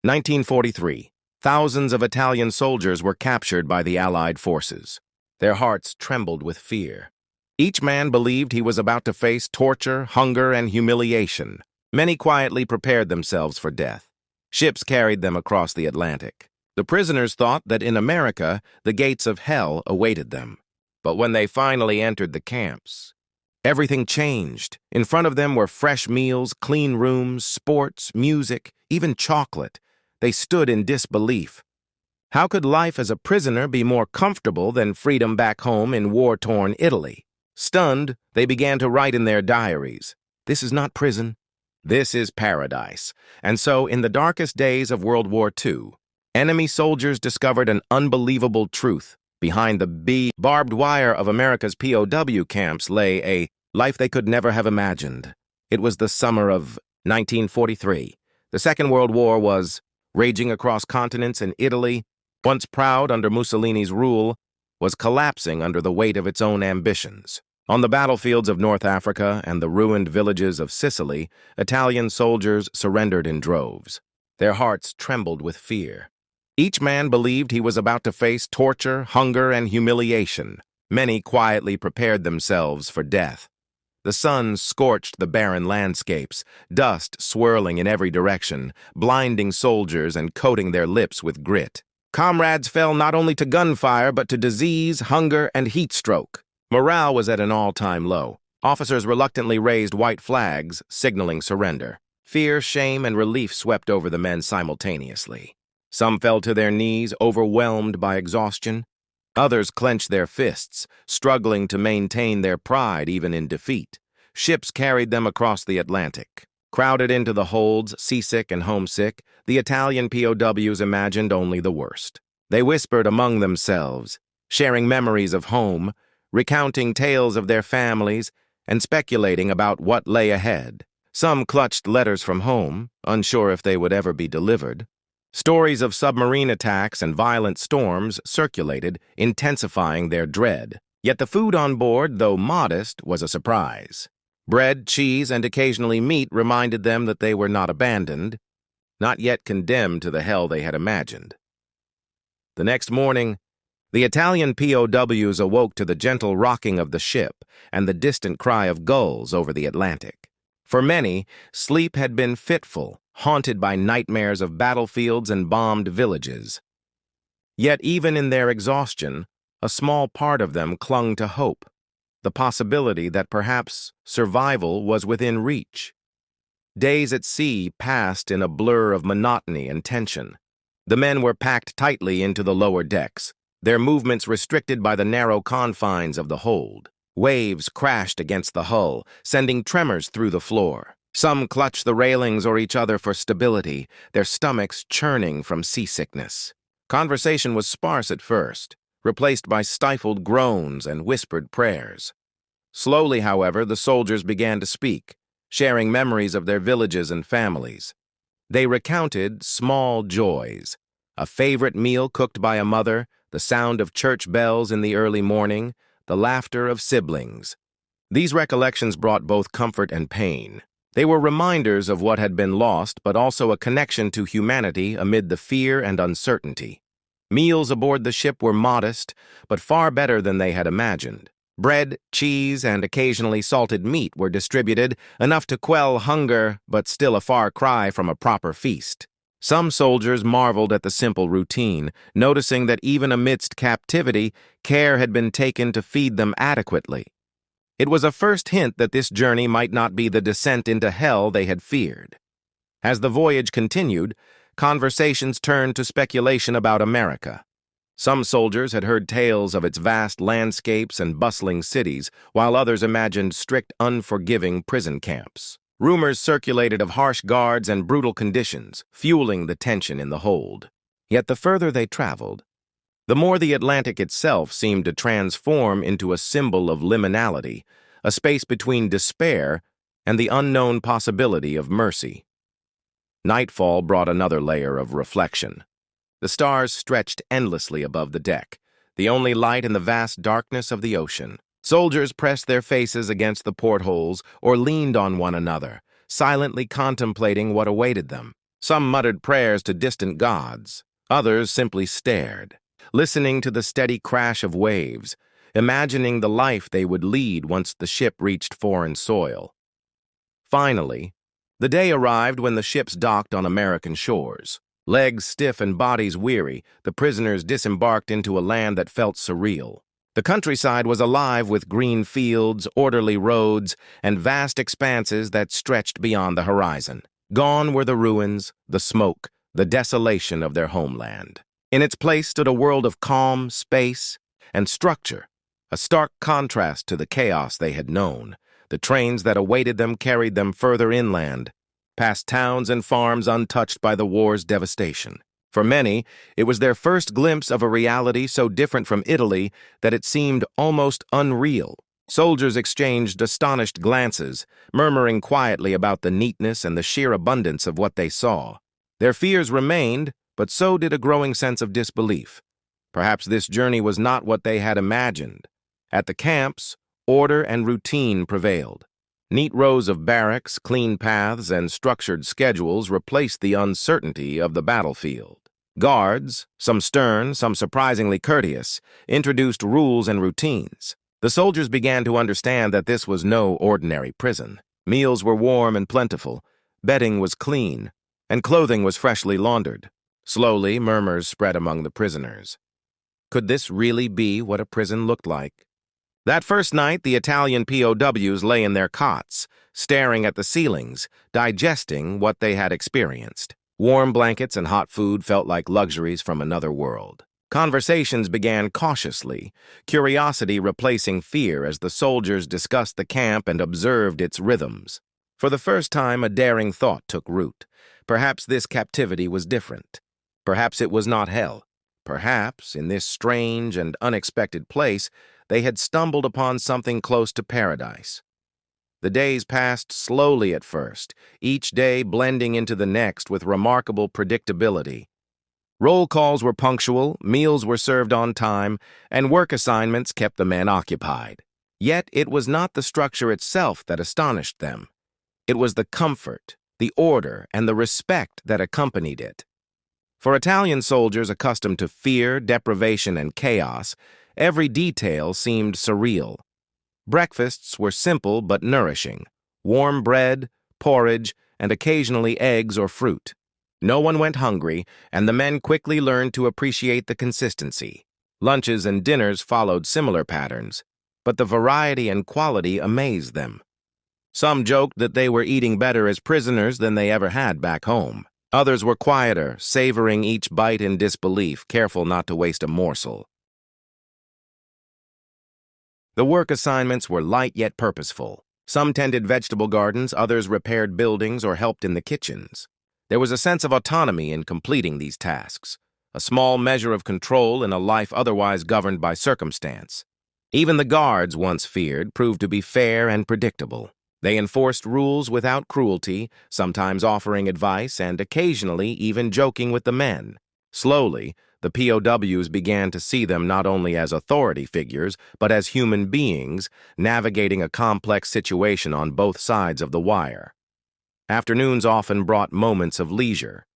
1943. Thousands of Italian soldiers were captured by the Allied forces. Their hearts trembled with fear. Each man believed he was about to face torture, hunger, and humiliation. Many quietly prepared themselves for death. Ships carried them across the Atlantic. The prisoners thought that in America, the gates of hell awaited them. But when they finally entered the camps, everything changed. In front of them were fresh meals, clean rooms, sports, music, even chocolate. They stood in disbelief. How could life as a prisoner be more comfortable than freedom back home in war-torn Italy? Stunned, they began to write in their diaries, "This is not prison. This is paradise." And so, in the darkest days of World War II, enemy soldiers discovered an unbelievable truth. Behind the barbed wire of America's POW camps lay a life they could never have imagined. It was the summer of 1943. The Second World War was raging across continents, and Italy, once proud under Mussolini's rule, was collapsing under the weight of its own ambitions. On the battlefields of North Africa and the ruined villages of Sicily, Italian soldiers surrendered in droves. Their hearts trembled with fear. Each man believed he was about to face torture, hunger, and humiliation. Many quietly prepared themselves for death. The sun scorched the barren landscapes, dust swirling in every direction, blinding soldiers and coating their lips with grit. Comrades fell not only to gunfire, but to disease, hunger, and heat stroke. Morale was at an all-time low. Officers reluctantly raised white flags, signaling surrender. Fear, shame, and relief swept over the men simultaneously. Some fell to their knees, overwhelmed by exhaustion. Others clenched their fists, struggling to maintain their pride even in defeat. Ships carried them across the Atlantic. Crowded into the holds, seasick and homesick, the Italian POWs imagined only the worst. They whispered among themselves, sharing memories of home, recounting tales of their families, and speculating about what lay ahead. Some clutched letters from home, unsure if they would ever be delivered. Stories of submarine attacks and violent storms circulated, intensifying their dread. Yet the food on board, though modest, was a surprise. Bread, cheese, and occasionally meat reminded them that they were not abandoned, not yet condemned to the hell they had imagined. The next morning, the Italian POWs awoke to the gentle rocking of the ship and the distant cry of gulls over the Atlantic. For many, sleep had been fitful, haunted by nightmares of battlefields and bombed villages. Yet even in their exhaustion, a small part of them clung to hope, the possibility that perhaps survival was within reach. Days at sea passed in a blur of monotony and tension. The men were packed tightly into the lower decks, their movements restricted by the narrow confines of the hold. Waves crashed against the hull, sending tremors through the floor. Some clutched the railings or each other for stability, their stomachs churning from seasickness. Conversation was sparse at first, replaced by stifled groans and whispered prayers. Slowly, however, the soldiers began to speak, sharing memories of their villages and families. They recounted small joys, a favorite meal cooked by a mother, the sound of church bells in the early morning, the laughter of siblings. These recollections brought both comfort and pain. They were reminders of what had been lost, but also a connection to humanity amid the fear and uncertainty. Meals aboard the ship were modest, but far better than they had imagined. Bread, cheese, and occasionally salted meat were distributed, enough to quell hunger, but still a far cry from a proper feast. Some soldiers marveled at the simple routine, noticing that even amidst captivity, care had been taken to feed them adequately. It was a first hint that this journey might not be the descent into hell they had feared. As the voyage continued, conversations turned to speculation about America. Some soldiers had heard tales of its vast landscapes and bustling cities, while others imagined strict, unforgiving prison camps. Rumors circulated of harsh guards and brutal conditions, fueling the tension in the hold. Yet the further they traveled, the more the Atlantic itself seemed to transform into a symbol of liminality, a space between despair and the unknown possibility of mercy. Nightfall brought another layer of reflection. The stars stretched endlessly above the deck, the only light in the vast darkness of the ocean. Soldiers pressed their faces against the portholes or leaned on one another, silently contemplating what awaited them. Some muttered prayers to distant gods. Others simply stared, listening to the steady crash of waves, imagining the life they would lead once the ship reached foreign soil. Finally, the day arrived when the ships docked on American shores. Legs stiff and bodies weary, the prisoners disembarked into a land that felt surreal. The countryside was alive with green fields, orderly roads, and vast expanses that stretched beyond the horizon. Gone were the ruins, the smoke, the desolation of their homeland. In its place stood a world of calm, space, and structure, a stark contrast to the chaos they had known. The trains that awaited them carried them further inland, past towns and farms untouched by the war's devastation. For many, it was their first glimpse of a reality so different from Italy that it seemed almost unreal. Soldiers exchanged astonished glances, murmuring quietly about the neatness and the sheer abundance of what they saw. Their fears remained, but so did a growing sense of disbelief. Perhaps this journey was not what they had imagined. At the camps, order and routine prevailed. Neat rows of barracks, clean paths, and structured schedules replaced the uncertainty of the battlefield. Guards, some stern, some surprisingly courteous, introduced rules and routines. The soldiers began to understand that this was no ordinary prison. Meals were warm and plentiful, bedding was clean, and clothing was freshly laundered. Slowly, murmurs spread among the prisoners. Could this really be what a prison looked like? That first night, the Italian POWs lay in their cots, staring at the ceilings, digesting what they had experienced. Warm blankets and hot food felt like luxuries from another world. Conversations began cautiously, curiosity replacing fear as the soldiers discussed the camp and observed its rhythms. For the first time, a daring thought took root. Perhaps this captivity was different. Perhaps it was not hell. Perhaps, in this strange and unexpected place, they had stumbled upon something close to paradise. The days passed slowly at first, each day blending into the next with remarkable predictability. Roll calls were punctual, meals were served on time, and work assignments kept the men occupied. Yet it was not the structure itself that astonished them. It was the comfort, the order, and the respect that accompanied it. For Italian soldiers accustomed to fear, deprivation, and chaos, every detail seemed surreal. Breakfasts were simple but nourishing: warm bread, porridge, and occasionally eggs or fruit. No one went hungry, and the men quickly learned to appreciate the consistency. Lunches and dinners followed similar patterns, but the variety and quality amazed them. Some joked that they were eating better as prisoners than they ever had back home. Others were quieter, savoring each bite in disbelief, careful not to waste a morsel. The work assignments were light yet purposeful. Some tended vegetable gardens, others repaired buildings or helped in the kitchens. There was a sense of autonomy in completing these tasks, a small measure of control in a life otherwise governed by circumstance. Even the guards, once feared, proved to be fair and predictable. They enforced rules without cruelty, sometimes offering advice and occasionally even joking with the men. Slowly, the POWs began to see them not only as authority figures, but as human beings navigating a complex situation on both sides of the wire. Afternoons often brought moments of leisure.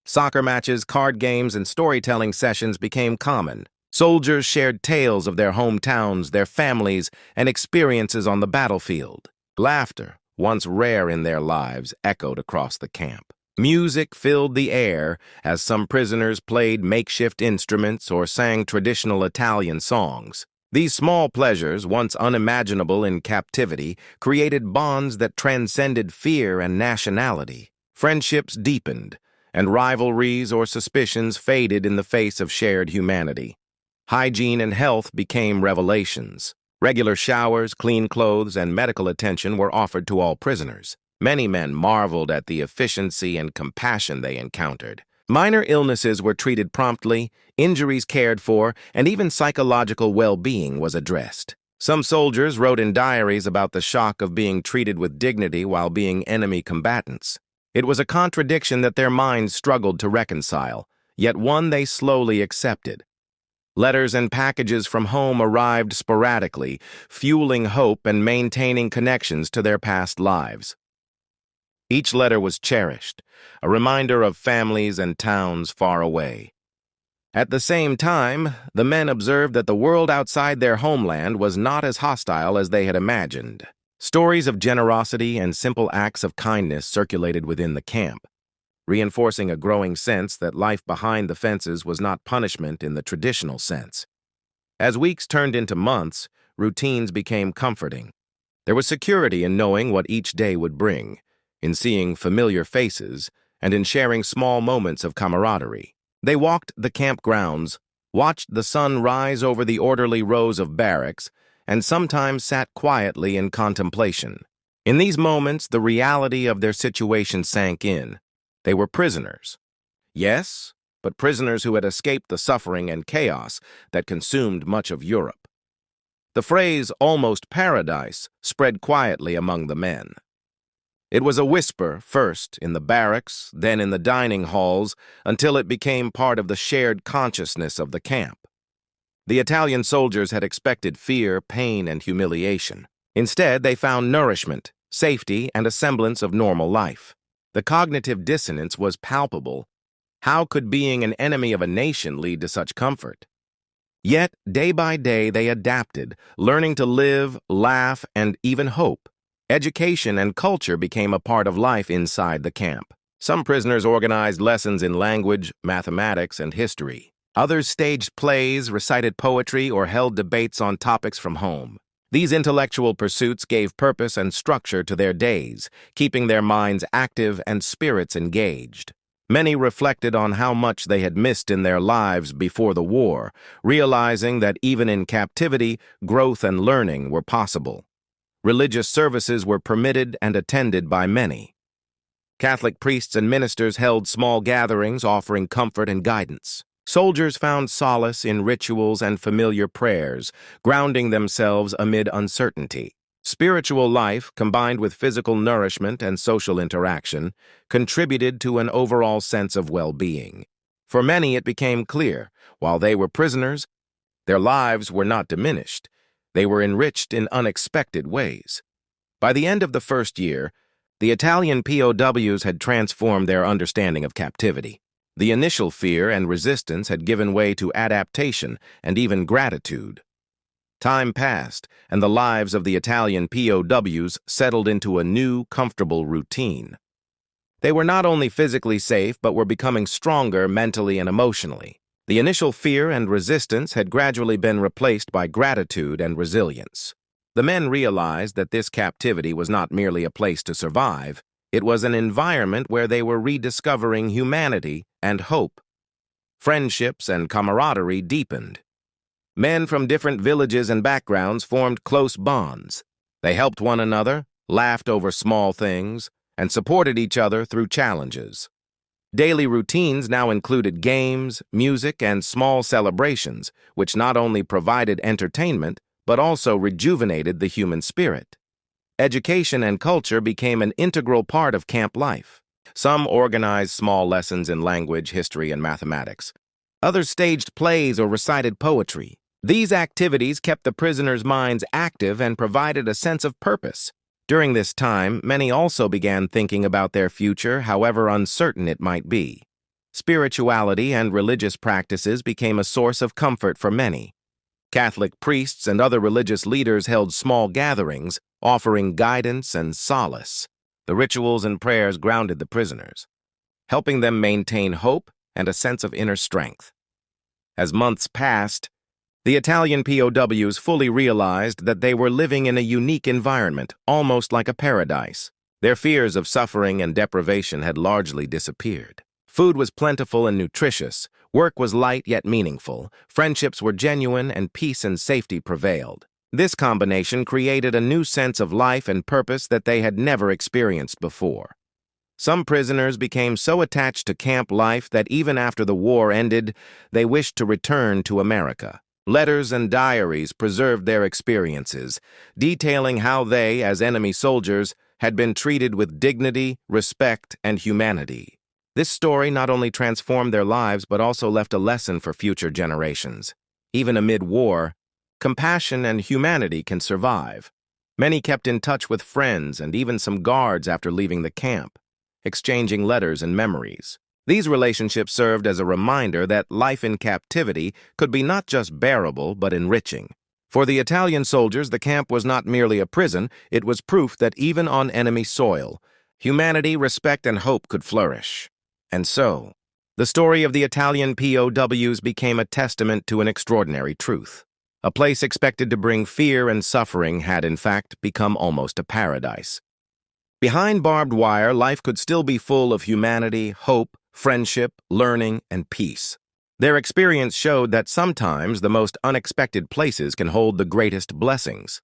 Soccer matches, card games, and storytelling sessions became common. Soldiers shared tales of their hometowns, their families, and experiences on the battlefield. Laughter, once rare in their lives, echoed across the camp. Music filled the air as some prisoners played makeshift instruments or sang traditional Italian songs. These small pleasures, once unimaginable in captivity, created bonds that transcended fear and nationality. Friendships deepened, and rivalries or suspicions faded in the face of shared humanity. Hygiene and health became revelations. Regular showers, clean clothes, and medical attention were offered to all prisoners. Many men marveled at the efficiency and compassion they encountered. Minor illnesses were treated promptly, injuries cared for, and even psychological well-being was addressed. Some soldiers wrote in diaries about the shock of being treated with dignity while being enemy combatants. It was a contradiction that their minds struggled to reconcile, yet one they slowly accepted. Letters and packages from home arrived sporadically, fueling hope and maintaining connections to their past lives. Each letter was cherished, a reminder of families and towns far away. At the same time, the men observed that the world outside their homeland was not as hostile as they had imagined. Stories of generosity and simple acts of kindness circulated within the camp, reinforcing a growing sense that life behind the fences was not punishment in the traditional sense. As weeks turned into months, routines became comforting. There was security in knowing what each day would bring, in seeing familiar faces, and in sharing small moments of camaraderie. They walked the camp grounds, watched the sun rise over the orderly rows of barracks, and sometimes sat quietly in contemplation. In these moments, the reality of their situation sank in. They were prisoners. Yes, but prisoners who had escaped the suffering and chaos that consumed much of Europe. The phrase, almost paradise, spread quietly among the men. It was a whisper, first in the barracks, then in the dining halls, until it became part of the shared consciousness of the camp. The Italian soldiers had expected fear, pain, and humiliation. Instead, they found nourishment, safety, and a semblance of normal life. The cognitive dissonance was palpable. How could being an enemy of a nation lead to such comfort? Yet, day by day, they adapted, learning to live, laugh, and even hope. Education and culture became a part of life inside the camp. Some prisoners organized lessons in language, mathematics, and history. Others staged plays, recited poetry, or held debates on topics from home. These intellectual pursuits gave purpose and structure to their days, keeping their minds active and spirits engaged. Many reflected on how much they had missed in their lives before the war, realizing that even in captivity, growth and learning were possible. Religious services were permitted and attended by many. Catholic priests and ministers held small gatherings offering comfort and guidance. Soldiers found solace in rituals and familiar prayers, grounding themselves amid uncertainty. Spiritual life, combined with physical nourishment and social interaction, contributed to an overall sense of well-being. For many, it became clear, while they were prisoners, their lives were not diminished. They were enriched in unexpected ways. By the end of the first year, the Italian POWs had transformed their understanding of captivity. The initial fear and resistance had given way to adaptation and even gratitude. Time passed, and the lives of the Italian POWs settled into a new, comfortable routine. They were not only physically safe, but were becoming stronger mentally and emotionally. The initial fear and resistance had gradually been replaced by gratitude and resilience. The men realized that this captivity was not merely a place to survive, it was an environment where they were rediscovering humanity and hope. Friendships and camaraderie deepened. Men from different villages and backgrounds formed close bonds. They helped one another, laughed over small things, and supported each other through challenges. Daily routines now included games, music, and small celebrations, which not only provided entertainment, but also rejuvenated the human spirit. Education and culture became an integral part of camp life. Some organized small lessons in language, history, and mathematics. Others staged plays or recited poetry. These activities kept the prisoners' minds active and provided a sense of purpose. During this time, many also began thinking about their future, however uncertain it might be. Spirituality and religious practices became a source of comfort for many. Catholic priests and other religious leaders held small gatherings, offering guidance and solace. The rituals and prayers grounded the prisoners, helping them maintain hope and a sense of inner strength. As months passed, the Italian POWs fully realized that they were living in a unique environment, almost like a paradise. Their fears of suffering and deprivation had largely disappeared. Food was plentiful and nutritious, work was light yet meaningful, friendships were genuine, and peace and safety prevailed. This combination created a new sense of life and purpose that they had never experienced before. Some prisoners became so attached to camp life that even after the war ended, they wished to return to America. Letters and diaries preserved their experiences, detailing how they, as enemy soldiers, had been treated with dignity, respect, and humanity. This story not only transformed their lives but also left a lesson for future generations. Even amid war, compassion and humanity can survive. Many kept in touch with friends and even some guards after leaving the camp, exchanging letters and memories. These relationships served as a reminder that life in captivity could be not just bearable but enriching. For the Italian soldiers, the camp was not merely a prison, it was proof that even on enemy soil, humanity, respect, and hope could flourish. And so, the story of the Italian POWs became a testament to an extraordinary truth. A place expected to bring fear and suffering had, in fact, become almost a paradise. Behind barbed wire, life could still be full of humanity, hope, friendship, learning, and peace. Their experience showed that sometimes the most unexpected places can hold the greatest blessings.